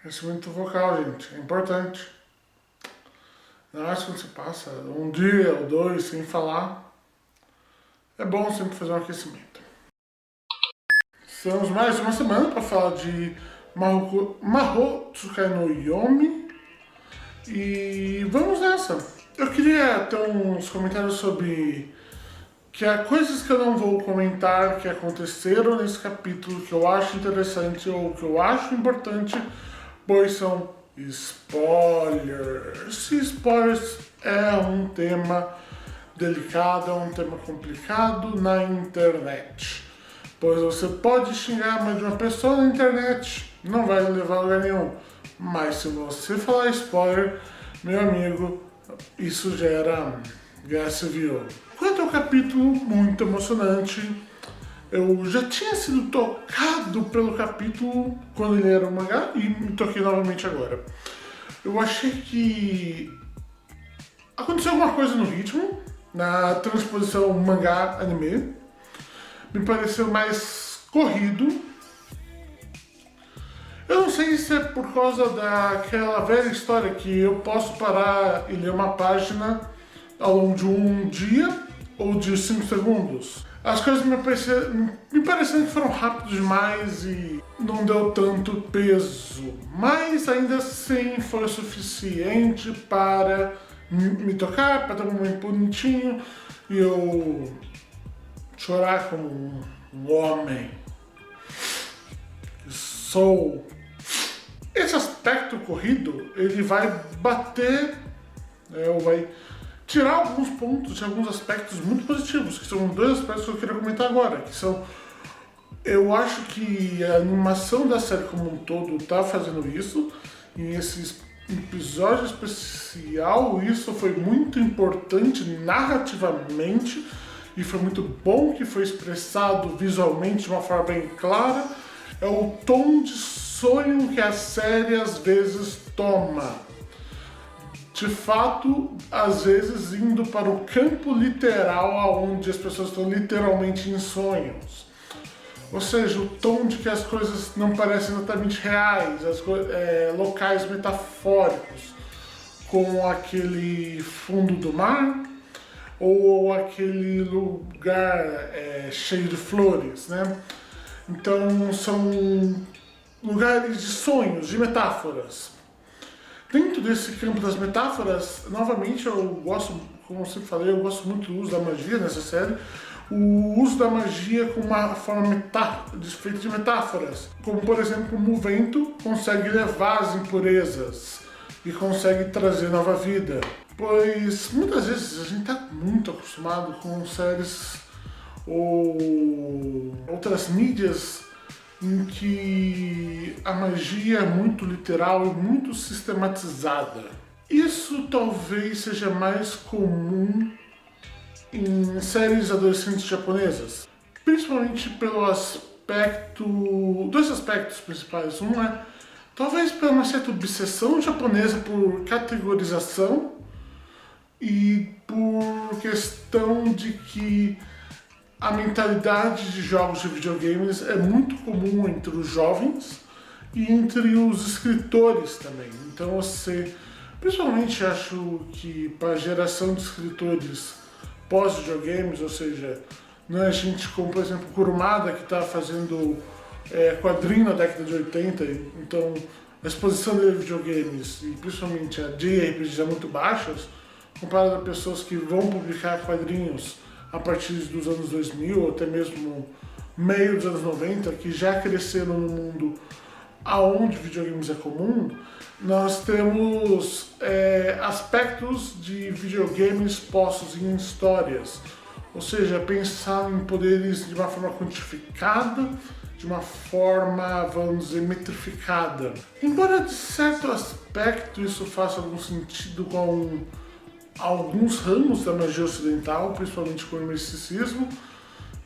Crescimento vocal, gente, é importante. Não é quando você passa um dia ou dois sem falar. É bom sempre fazer um aquecimento. Estamos mais uma semana para falar de Mahou Tsukai no Yomi. E vamos nessa. Eu queria ter uns comentários sobre que há coisas que eu não vou comentar que aconteceram nesse capítulo que eu acho interessante ou que eu acho importante, pois são spoilers. E spoilers é um tema delicado, é um tema complicado na internet. Pois você pode xingar mais de uma pessoa na internet, não vai levar a lugar nenhum. Mas se você falar spoiler, meu amigo, isso gera guerra civil. Quanto ao capítulo, muito emocionante. Eu já tinha sido tocado pelo capítulo quando ele era um mangá e me toquei novamente agora. Eu achei que aconteceu alguma coisa no ritmo, na transposição mangá-anime. Me pareceu mais corrido. Eu não sei se é por causa daquela velha história que eu posso parar e ler uma página ao longo de um dia ou de 5 segundos. As coisas me pareceram que foram rápidas demais e não deu tanto peso, mas ainda assim foi o suficiente para me tocar, para ter um momento bonitinho e eu chorar como um homem que sou. Esse aspecto corrido, ele vai bater, ou vai tirar alguns pontos de alguns aspectos muito positivos, que são dois aspectos que eu queria comentar agora, que são, eu acho que a animação da série como um todo está fazendo isso, e esse episódio especial, isso foi muito importante narrativamente, e foi muito bom que foi expressado visualmente de uma forma bem clara, é o tom de sonho que a série às vezes toma. De fato, às vezes indo para o campo literal, onde as pessoas estão literalmente em sonhos. Ou seja, o tom de que as coisas não parecem exatamente reais, locais metafóricos, como aquele fundo do mar, ou aquele lugar cheio de flores, né? Então são lugares de sonhos, de metáforas. Dentro desse campo das metáforas, novamente eu gosto, como eu sempre falei, eu gosto muito do uso da magia nessa série. O uso da magia com uma forma feita de metáforas. Como, por exemplo, o vento consegue levar as impurezas e consegue trazer nova vida. Pois muitas vezes a gente está muito acostumado com séries ou outras mídias em que a magia é muito literal e muito sistematizada. Isso talvez seja mais comum em séries adolescentes japonesas, principalmente pelo dois aspectos principais. Um é talvez por uma certa obsessão japonesa por categorização e por questão de que a mentalidade de jogos de videogames é muito comum entre os jovens e entre os escritores também. Então principalmente acho que para a geração de escritores pós-videogames, ou seja, não é gente como, por exemplo, Kurumada, que está fazendo quadrinho na década de 80, então a exposição de videogames, e principalmente a JRPGs, é muito baixas, comparado a pessoas que vão publicar quadrinhos a partir dos anos 2000, ou até mesmo meio dos anos 90, que já cresceram no mundo aonde videogames é comum. Nós temos aspectos de videogames postos em histórias, ou seja, pensar em poderes de uma forma quantificada, de uma forma, vamos dizer, metrificada. Embora de certo aspecto isso faça algum sentido com alguns ramos da magia ocidental, principalmente com o misticismo,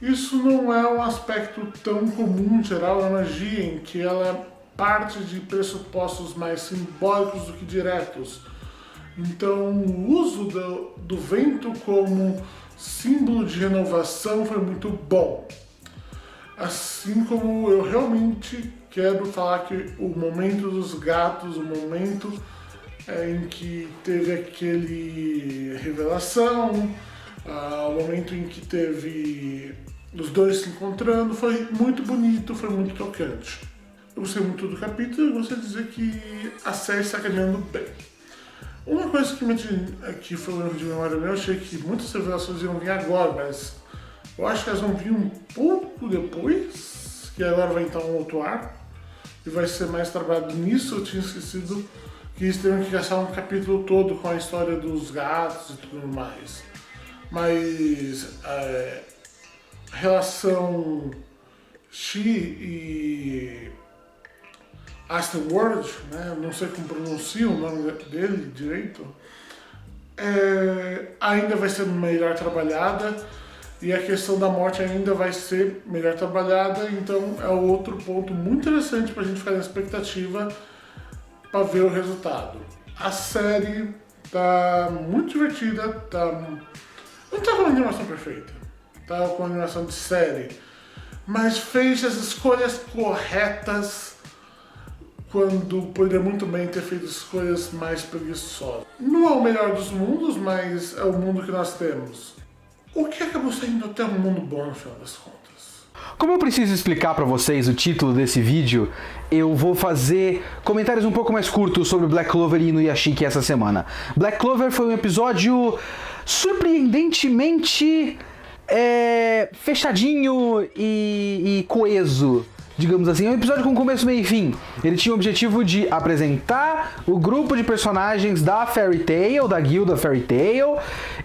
isso não é um aspecto tão comum em geral na magia, em que ela parte de pressupostos mais simbólicos do que diretos. Então, o uso do vento como símbolo de renovação foi muito bom. Assim como eu realmente quero falar que o momento dos gatos, o momento em que teve aquele revelação, o momento em que teve os dois se encontrando, foi muito bonito, foi muito tocante. Eu gostei muito do capítulo e gostaria de dizer que a série está caminhando bem. Uma coisa que foi um erro de memória meu, eu achei que muitas revelações iam vir agora, mas eu acho que elas vão vir um pouco depois, que agora vai entrar um outro arco e vai ser mais trabalhado nisso. Eu tinha esquecido que eles teriam que gastar um capítulo todo com a história dos gatos e tudo mais. Mas a relação She e Aston World, né? Não sei como pronuncia o nome dele direito, ainda vai ser melhor trabalhada e a questão da morte ainda vai ser melhor trabalhada, então é outro ponto muito interessante para a gente ficar na expectativa para ver o resultado. A série tá muito divertida, não tá com uma animação perfeita, tá com uma animação de série, mas fez as escolhas corretas quando poderia muito bem ter feito escolhas mais preguiçosas. Não é o melhor dos mundos, mas é o mundo que nós temos. O que acabou sendo até um mundo bom no final das contas. Como eu preciso explicar para vocês o título desse vídeo, eu vou fazer comentários um pouco mais curtos sobre Black Clover e Inuyashiki essa semana. Black Clover foi um episódio surpreendentemente fechadinho e coeso, digamos assim. É um episódio com começo, meio e fim. Ele tinha o objetivo de apresentar o grupo de personagens da Fairy Tail, da guilda Fairy Tail,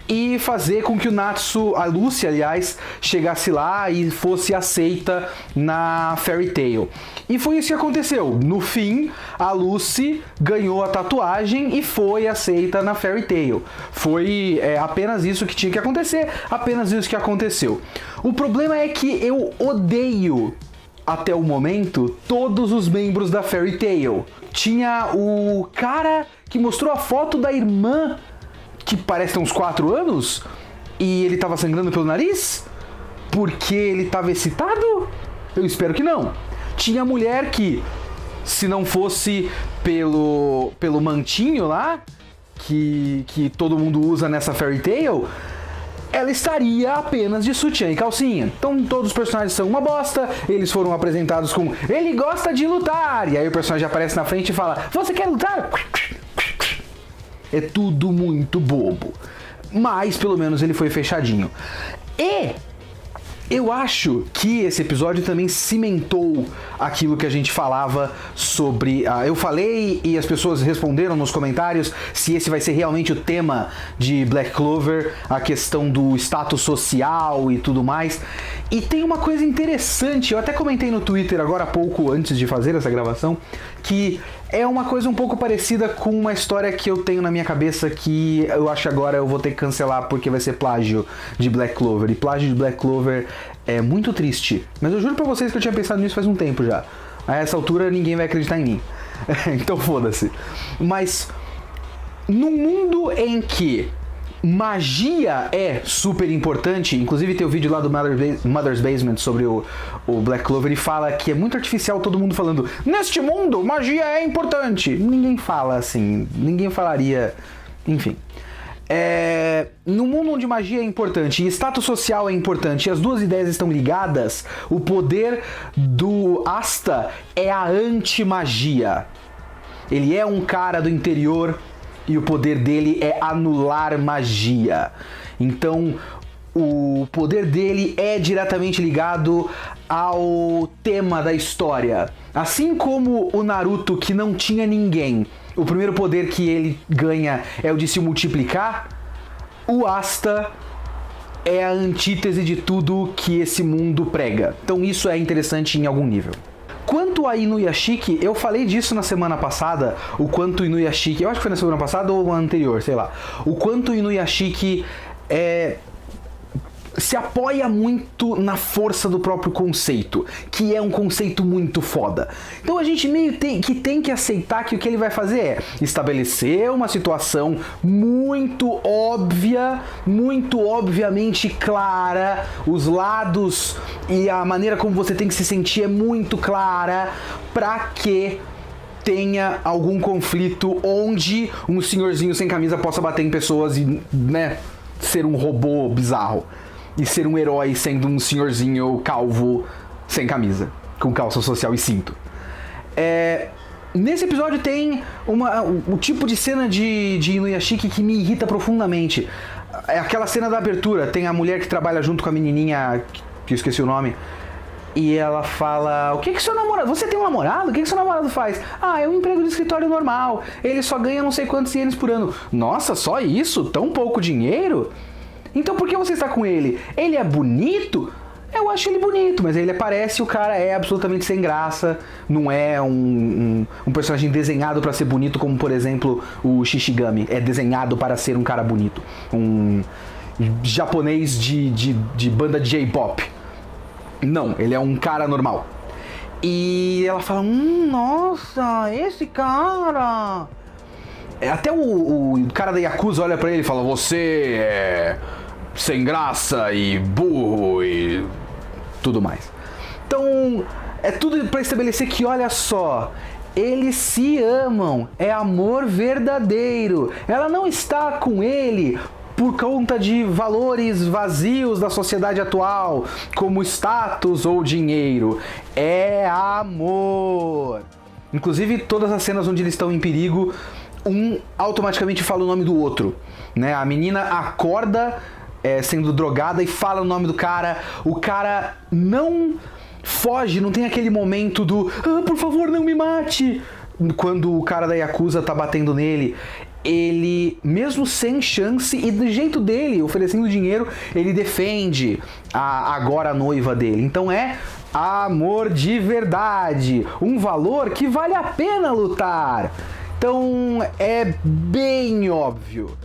e fazer com que o Natsu, a Lucy, aliás, chegasse lá e fosse aceita na Fairy Tail. E foi isso que aconteceu. No fim, a Lucy ganhou a tatuagem e foi aceita na Fairy Tail. Foi apenas isso que tinha que acontecer, apenas isso que aconteceu. O problema é que eu odeio, até o momento, todos os membros da Fairy Tail. Tinha o cara que mostrou a foto da irmã, que parece ter uns 4 anos, e ele tava sangrando pelo nariz? Porque ele tava excitado? Eu espero que não. Tinha a mulher que, se não fosse pelo mantinho lá, que todo mundo usa nessa Fairy Tail, ela estaria apenas de sutiã e calcinha. Então todos os personagens são uma bosta, eles foram apresentados com "ele gosta de lutar", e aí o personagem aparece na frente e fala "você quer lutar?". É tudo muito bobo, mas pelo menos ele foi fechadinho. E eu acho que esse episódio também cimentou aquilo que a gente falava sobre... eu falei e as pessoas responderam nos comentários se esse vai ser realmente o tema de Black Clover, a questão do status social e tudo mais. E tem uma coisa interessante, eu até comentei no Twitter agora há pouco, antes de fazer essa gravação, que é uma coisa um pouco parecida com uma história que eu tenho na minha cabeça que eu acho que agora eu vou ter que cancelar porque vai ser plágio de Black Clover. E plágio de Black Clover é muito triste. Mas eu juro pra vocês que eu tinha pensado nisso faz um tempo já. A essa altura ninguém vai acreditar em mim. Então foda-se. Mas num mundo em que magia é super importante, inclusive tem o vídeo lá do Mother's Basement sobre o Black Clover e fala que é muito artificial todo mundo falando "neste mundo, magia é importante". Ninguém fala assim, ninguém falaria, enfim. No mundo onde magia é importante e status social é importante e as duas ideias estão ligadas, o poder do Asta é a anti-magia. Ele é um cara do interior e o poder dele é anular magia. Então, o poder dele é diretamente ligado ao tema da história. Assim como o Naruto, que não tinha ninguém, o primeiro poder que ele ganha é o de se multiplicar, o Asta é a antítese de tudo que esse mundo prega. Então isso é interessante em algum nível. Quanto a Inuyashiki, eu falei disso na semana passada, o quanto Inuyashiki, eu acho que foi na semana passada ou anterior, sei lá, o quanto Inuyashiki se apoia muito na força do próprio conceito, que é um conceito muito foda. Então a gente meio tem que aceitar que o que ele vai fazer é estabelecer uma situação muito óbvia, muito obviamente clara, os lados e a maneira como você tem que se sentir é muito clara, pra que tenha algum conflito onde um senhorzinho sem camisa possa bater em pessoas e, né, ser um robô bizarro. E ser um herói sendo um senhorzinho calvo sem camisa, com calça social e cinto. Nesse episódio tem o tipo de cena de Inuyashiki que me irrita profundamente. É aquela cena da abertura, tem a mulher que trabalha junto com a menininha, que eu esqueci o nome, e ela fala: o que seu namorado... Você tem um namorado? O que seu namorado faz? Ah, é um emprego de escritório normal, ele só ganha não sei quantos ienes por ano. Nossa, só isso? Tão pouco dinheiro? Então por que você está com ele? Ele é bonito? Eu acho ele bonito, mas ele parece, o cara é absolutamente sem graça, não é um personagem desenhado para ser bonito, como por exemplo o Shishigami é desenhado para ser um cara bonito, um japonês de banda de J-pop. Não, ele é um cara normal. E ela fala: nossa, esse cara... Até o cara da Yakuza olha pra ele e fala: você é sem graça e burro e tudo mais. Então, é tudo pra estabelecer que, olha só, eles se amam, é amor verdadeiro. Ela não está com ele por conta de valores vazios da sociedade atual, como status ou dinheiro. É amor. Inclusive, todas as cenas onde eles estão em perigo, um automaticamente fala o nome do outro, né? A menina acorda sendo drogada e fala o nome do cara. O cara não foge, não tem aquele momento do por favor, não me mate, quando o cara da Yakuza tá batendo nele. Ele, mesmo sem chance e do jeito dele, oferecendo dinheiro, ele defende a agora noiva dele. Então é amor de verdade, um valor que vale a pena lutar. Então é bem óbvio.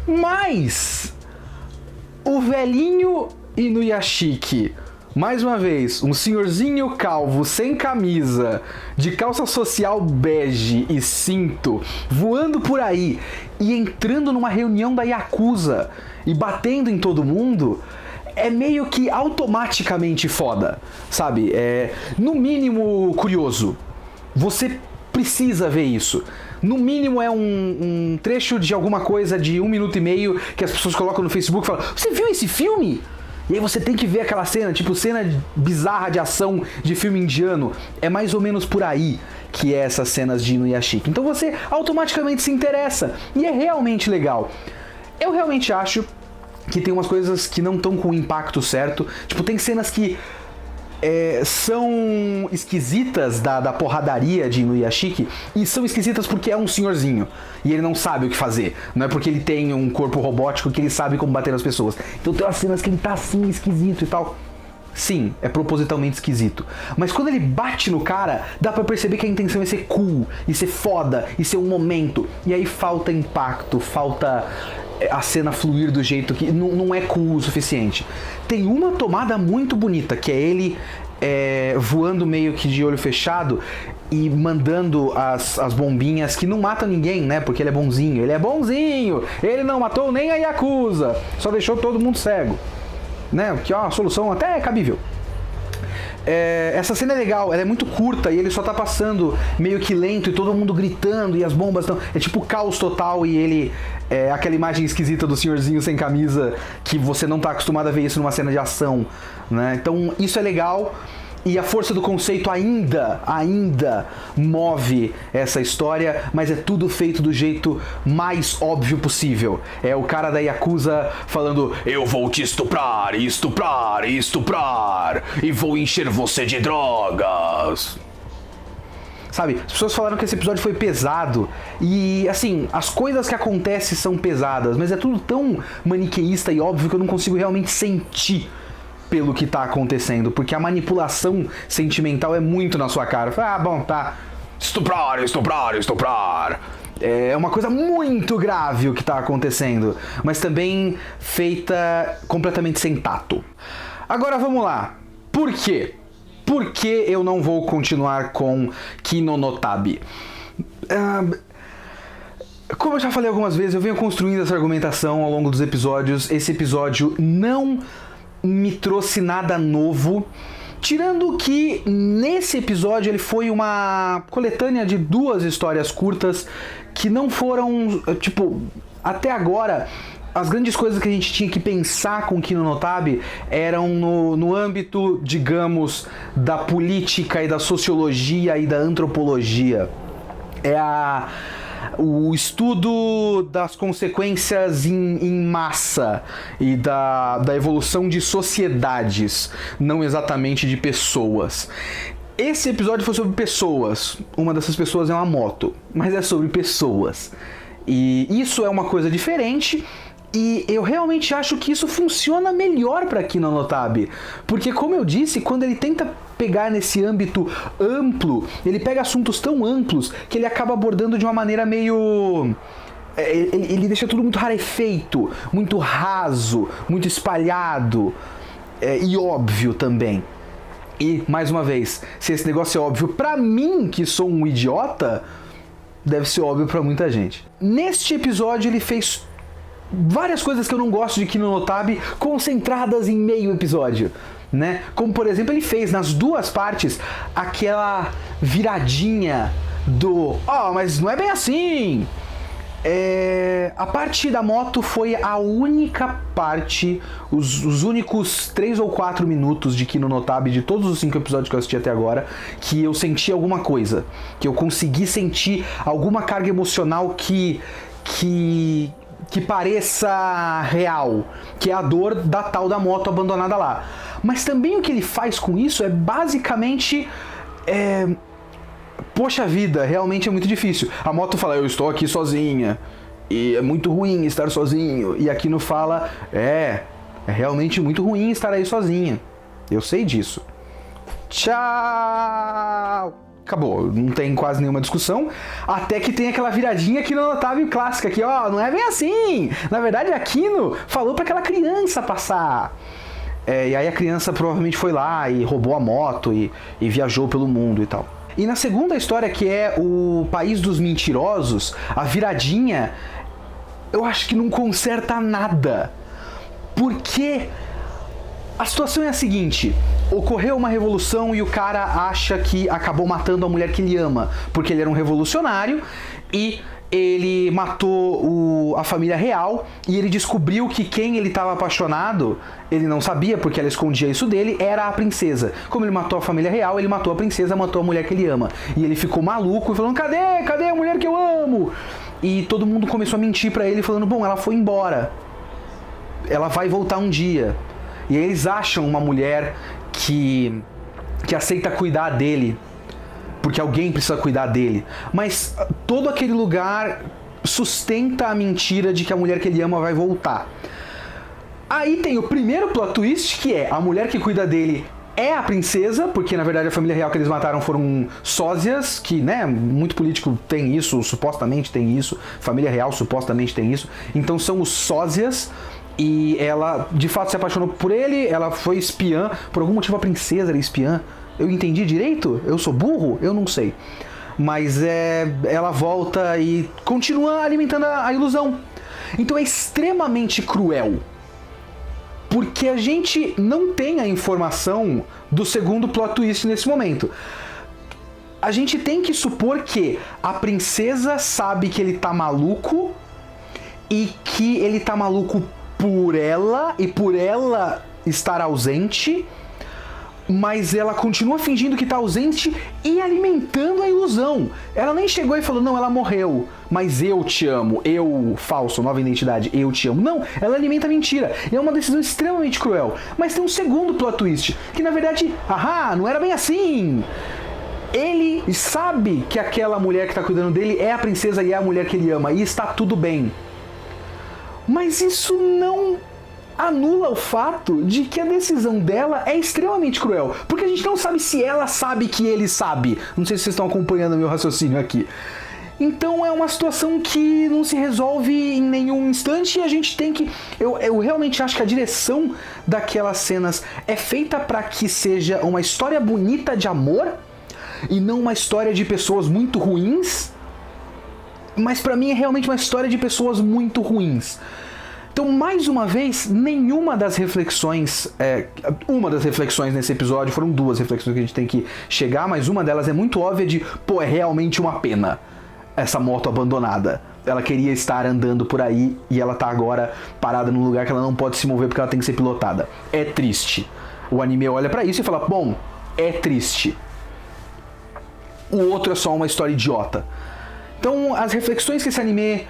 Mas o velhinho Inuyashiki, mais uma vez, um senhorzinho calvo sem camisa, de calça social bege e cinto, voando por aí e entrando numa reunião da Yakuza e batendo em todo mundo, é meio que automaticamente foda, sabe? É, no mínimo, curioso. Você precisa ver isso. No mínimo é um trecho de alguma coisa de 1 minuto e meio que as pessoas colocam no Facebook e falam: você viu esse filme? E aí você tem que ver aquela cena, tipo cena bizarra de ação de filme indiano. É mais ou menos por aí que é essas cenas de Inuyashiki. Então você automaticamente se interessa e é realmente legal. Eu realmente acho que tem umas coisas que não estão com o impacto certo. Tipo, tem cenas que são esquisitas da porradaria de Inuyashiki, e são esquisitas porque é um senhorzinho e ele não sabe o que fazer. Não é porque ele tem um corpo robótico que ele sabe como bater nas pessoas. Então tem umas cenas que ele tá assim, esquisito e tal. Sim, é propositalmente esquisito. Mas quando ele bate no cara, dá pra perceber que a intenção é ser cool, e ser foda, e ser um momento. E aí falta impacto, falta a cena fluir do jeito que não é cool o suficiente. Tem uma tomada muito bonita, que é ele voando meio que de olho fechado e mandando as bombinhas que não matam ninguém, né? Porque ele é bonzinho. Ele é bonzinho! Ele não matou nem a Yakuza, só deixou todo mundo cego, né? Que é uma solução até cabível. Essa cena é legal, ela é muito curta e ele só tá passando meio que lento e todo mundo gritando e as bombas estão... É tipo caos total e ele... aquela imagem esquisita do senhorzinho sem camisa que você não tá acostumado a ver isso numa cena de ação, né? Então isso é legal e a força do conceito ainda move essa história, mas é tudo feito do jeito mais óbvio possível. É o cara da Yakuza falando: eu vou te estuprar, estuprar, estuprar, e vou encher você de drogas. Sabe, as pessoas falaram que esse episódio foi pesado, e assim, as coisas que acontecem são pesadas, mas é tudo tão maniqueísta e óbvio que eu não consigo realmente sentir pelo que tá acontecendo, porque a manipulação sentimental é muito na sua cara. Ah, bom, tá. Estuprar, estuprar, estuprar. É uma coisa muito grave o que tá acontecendo, mas também feita completamente sem tato. Agora vamos lá. Por quê? Por que eu não vou continuar com Kino no Tabi? Como eu já falei algumas vezes, eu venho construindo essa argumentação ao longo dos episódios. Esse episódio não me trouxe nada novo, tirando que nesse episódio ele foi uma coletânea de 2 histórias curtas que não foram, tipo, até agora as grandes coisas que a gente tinha que pensar com Kino no Tabi eram no âmbito, digamos, da política e da sociologia e da antropologia. O estudo das consequências em massa e da evolução de sociedades, não exatamente de pessoas. Esse episódio foi sobre pessoas. Uma dessas pessoas é uma moto, mas é sobre pessoas. E isso é uma coisa diferente. E eu realmente acho que isso funciona melhor para Kino no Tabi. Porque, como eu disse, quando ele tenta pegar nesse âmbito amplo, ele pega assuntos tão amplos que ele acaba abordando de uma maneira meio... Ele deixa tudo muito rarefeito, muito raso, muito espalhado e óbvio também. E, mais uma vez, se esse negócio é óbvio pra mim, que sou um idiota, deve ser óbvio pra muita gente. Neste episódio ele fez várias coisas que eu não gosto de Kino no Tabi concentradas em meio episódio, né? Como, por exemplo, ele fez nas 2 partes aquela viradinha do mas não é bem assim. A parte da moto foi a única parte, os únicos 3 ou 4 minutos de Kino no Tabi, de todos os 5 episódios que eu assisti até agora, que eu senti alguma coisa, que eu consegui sentir alguma carga emocional que pareça real, que é a dor da tal da moto abandonada lá. Mas também o que ele faz com isso é basicamente... Poxa vida, realmente é muito difícil. A moto fala, eu estou aqui sozinha, e é muito ruim estar sozinho. E aqui no fala, é realmente muito ruim estar aí sozinha. Eu sei disso. Tchau! Acabou, não tem quase nenhuma discussão, até que tem aquela viradinha aqui no Tabi clássica, que não é bem assim. Na verdade, a Kino falou para aquela criança passar. E aí a criança provavelmente foi lá e roubou a moto e viajou pelo mundo e tal. E na segunda história, que é o País dos Mentirosos, a viradinha, eu acho que não conserta nada. Porque a situação é a seguinte: ocorreu uma revolução e o cara acha que acabou matando a mulher que ele ama, porque ele era um revolucionário e ele matou a família real, e ele descobriu que quem ele estava apaixonado, ele não sabia porque ela escondia isso dele, era a princesa. Como ele matou a família real, ele matou a princesa, matou a mulher que ele ama. E ele ficou maluco e falando, cadê a mulher que eu amo? E todo mundo começou a mentir pra ele, falando, bom, ela foi embora, ela vai voltar um dia. E aí eles acham uma mulher que aceita cuidar dele, porque alguém precisa cuidar dele. Mas todo aquele lugar sustenta a mentira de que a mulher que ele ama vai voltar. Aí tem o primeiro plot twist, que é a mulher que cuida dele é a princesa, porque na verdade a família real que eles mataram foram sósias, que, né, muito político tem isso, supostamente tem isso, família real supostamente tem isso, então são os sósias. E ela de fato se apaixonou por ele, ela foi espiã, por algum motivo a princesa era espiã. Eu entendi direito? Eu sou burro? Eu não sei. Mas ela volta e continua alimentando a ilusão. Então é extremamente cruel, porque a gente não tem a informação do segundo plot twist nesse momento. A gente tem que supor que a princesa sabe que ele tá maluco, e que ele tá maluco por ela, e por ela estar ausente, mas ela continua fingindo que tá ausente e alimentando a ilusão. Ela nem chegou e falou, não, ela morreu, mas eu te amo, eu, falso, nova identidade, eu te amo. Não, ela alimenta a mentira. E é uma decisão extremamente cruel. Mas tem um segundo plot twist, que na verdade, não era bem assim. Ele sabe que aquela mulher que tá cuidando dele é a princesa e é a mulher que ele ama, e está tudo bem. Mas isso não anula o fato de que a decisão dela é extremamente cruel, porque a gente não sabe se ela sabe que ele sabe. Não sei se vocês estão acompanhando o meu raciocínio aqui. Então é uma situação que não se resolve em nenhum instante e a gente tem que... Eu realmente acho que a direção daquelas cenas é feita para que seja uma história bonita de amor e não uma história de pessoas muito ruins, mas pra mim é realmente uma história de pessoas muito ruins. Então, mais uma vez, nenhuma das reflexões... uma das reflexões nesse episódio, foram duas reflexões que a gente tem que chegar, mas uma delas é muito óbvia de, pô, é realmente uma pena essa moto abandonada. Ela queria estar andando por aí e ela tá agora parada num lugar que ela não pode se mover porque ela tem que ser pilotada. É triste. O anime olha pra isso e fala, bom, é triste. O outro é só uma história idiota. Então, as reflexões que esse anime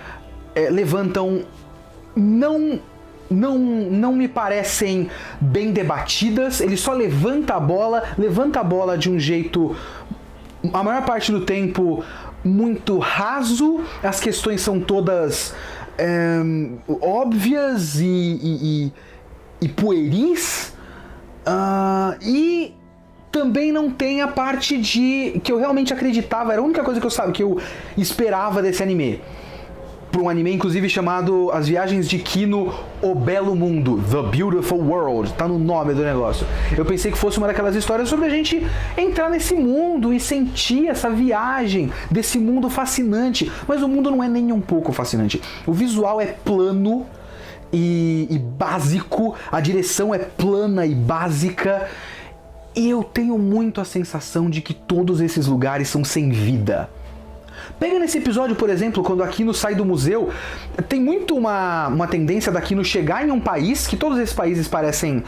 levantam não me parecem bem debatidas. Ele só levanta a bola de um jeito, a maior parte do tempo, muito raso. As questões são todas óbvias e pueris. E também não tem a parte de que eu realmente acreditava, era a única coisa que eu esperava desse anime. Para um anime, inclusive, chamado As Viagens de Kino, O Belo Mundo, The Beautiful World, tá no nome do negócio. Eu pensei que fosse uma daquelas histórias sobre a gente entrar nesse mundo e sentir essa viagem desse mundo fascinante, mas o mundo não é nem um pouco fascinante. O visual é plano e básico, a direção é plana e básica, e eu tenho muito a sensação de que todos esses lugares são sem vida. Pega nesse episódio, por exemplo, quando a Kino sai do museu, tem muito uma tendência da Kino chegar em um país, que todos esses países parecem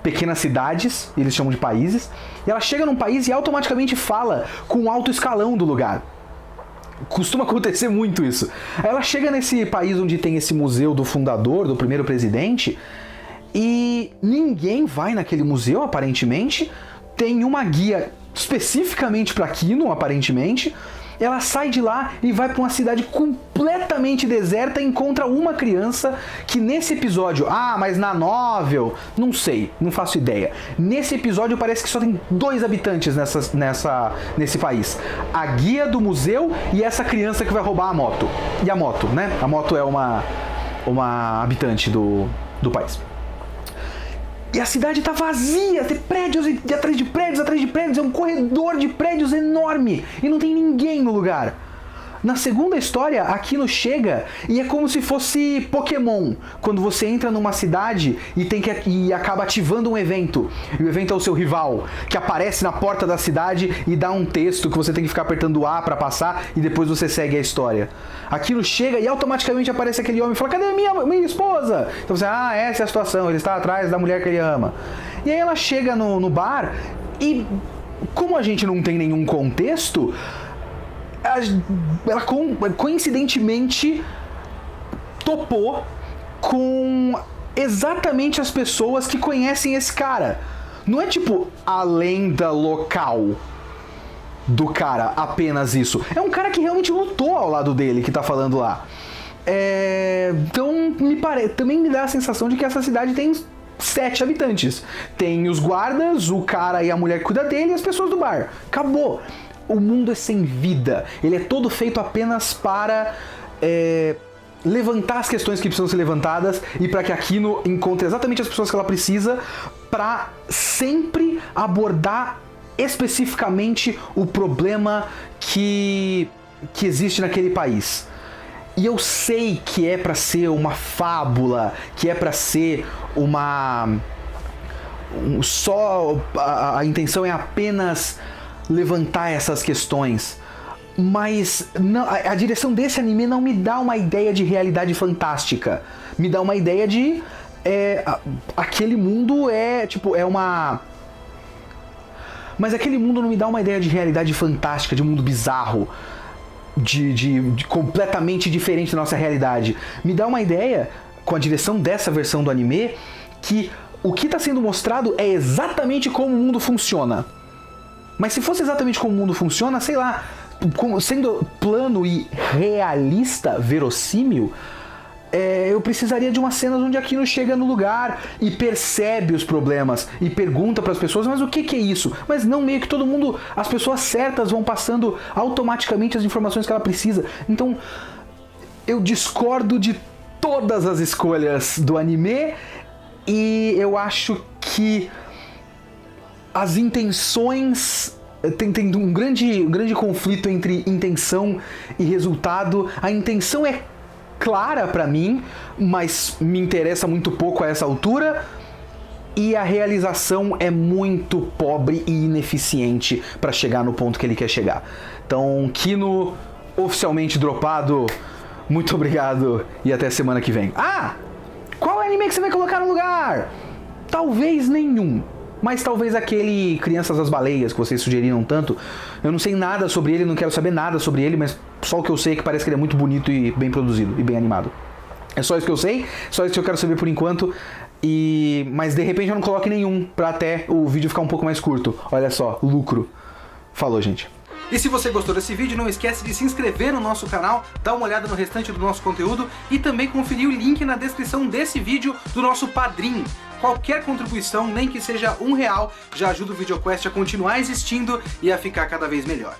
pequenas cidades, eles chamam de países, e ela chega num país e automaticamente fala com o alto escalão do lugar. Costuma acontecer muito isso. Aí ela chega nesse país onde tem esse museu do fundador, do primeiro presidente, e ninguém vai naquele museu, aparentemente. Tem uma guia especificamente para Kino, aparentemente. Ela sai de lá e vai para uma cidade completamente deserta e encontra uma criança que nesse episódio... mas na novel... Não sei, não faço ideia. Nesse episódio parece que só tem 2 habitantes nesse país. A guia do museu e essa criança que vai roubar a moto. E a moto, né? A moto é uma habitante do país. E a cidade tá vazia, tem prédios atrás de prédios, é um corredor de prédios enorme e não tem ninguém no lugar. Na segunda história, a Kino chega e é como se fosse Pokémon, quando você entra numa cidade e acaba ativando um evento. E o evento é o seu rival, que aparece na porta da cidade e dá um texto que você tem que ficar apertando A pra passar e depois você segue a história. A Kino chega e automaticamente aparece aquele homem e fala, cadê minha esposa? Então você, essa é a situação, ele está atrás da mulher que ele ama. E aí ela chega no bar e, como a gente não tem nenhum contexto, ela coincidentemente topou com exatamente as pessoas que conhecem esse cara. Não é tipo a lenda local do cara, apenas isso. É um cara que realmente lutou ao lado dele que tá falando lá. Então também me dá a sensação de que essa cidade tem 7 habitantes. Tem os guardas, o cara e a mulher que cuida dele e as pessoas do bar. Acabou. O mundo é sem vida. Ele é todo feito apenas para levantar as questões que precisam ser levantadas e para que a Kino encontre exatamente as pessoas que ela precisa para sempre abordar especificamente o problema que existe naquele país. E eu sei que é para ser uma fábula, que é para ser a intenção é apenas levantar essas questões, mas não, a direção desse anime não me dá uma ideia de realidade fantástica, me dá uma ideia de aquele mundo mas aquele mundo não me dá uma ideia de realidade fantástica, de um mundo bizarro, de completamente diferente da nossa realidade. Me dá uma ideia, com a direção dessa versão do anime, que o que está sendo mostrado é exatamente como o mundo funciona. Mas se fosse exatamente como o mundo funciona, sei lá, sendo plano e realista, verossímil, eu precisaria de umas cenas onde a Kino chega no lugar e percebe os problemas e pergunta para as pessoas, mas o que é isso? Mas não meio que todo mundo, as pessoas certas vão passando automaticamente as informações que ela precisa. Então, eu discordo de todas as escolhas do anime e eu acho que as intenções... Tem um grande conflito entre intenção e resultado. A intenção é clara pra mim, mas me interessa muito pouco a essa altura. E a realização é muito pobre e ineficiente pra chegar no ponto que ele quer chegar. Então, Kino oficialmente dropado. Muito obrigado e até semana que vem. Ah! Qual anime que você vai colocar no lugar? Talvez nenhum. Mas talvez aquele Crianças das Baleias que vocês sugeriram tanto. Eu não sei nada sobre ele, não quero saber nada sobre ele, mas só o que eu sei é que parece que ele é muito bonito e bem produzido e bem animado. É só isso que eu sei, só isso que eu quero saber por enquanto. Mas de repente eu não coloque nenhum pra até o vídeo ficar um pouco mais curto. Olha só, lucro. Falou, gente. E se você gostou desse vídeo, não esquece de se inscrever no nosso canal, dar uma olhada no restante do nosso conteúdo e também conferir o link na descrição desse vídeo do nosso Padrim. Qualquer contribuição, nem que seja R$1, já ajuda o VideoQuest a continuar existindo e a ficar cada vez melhor.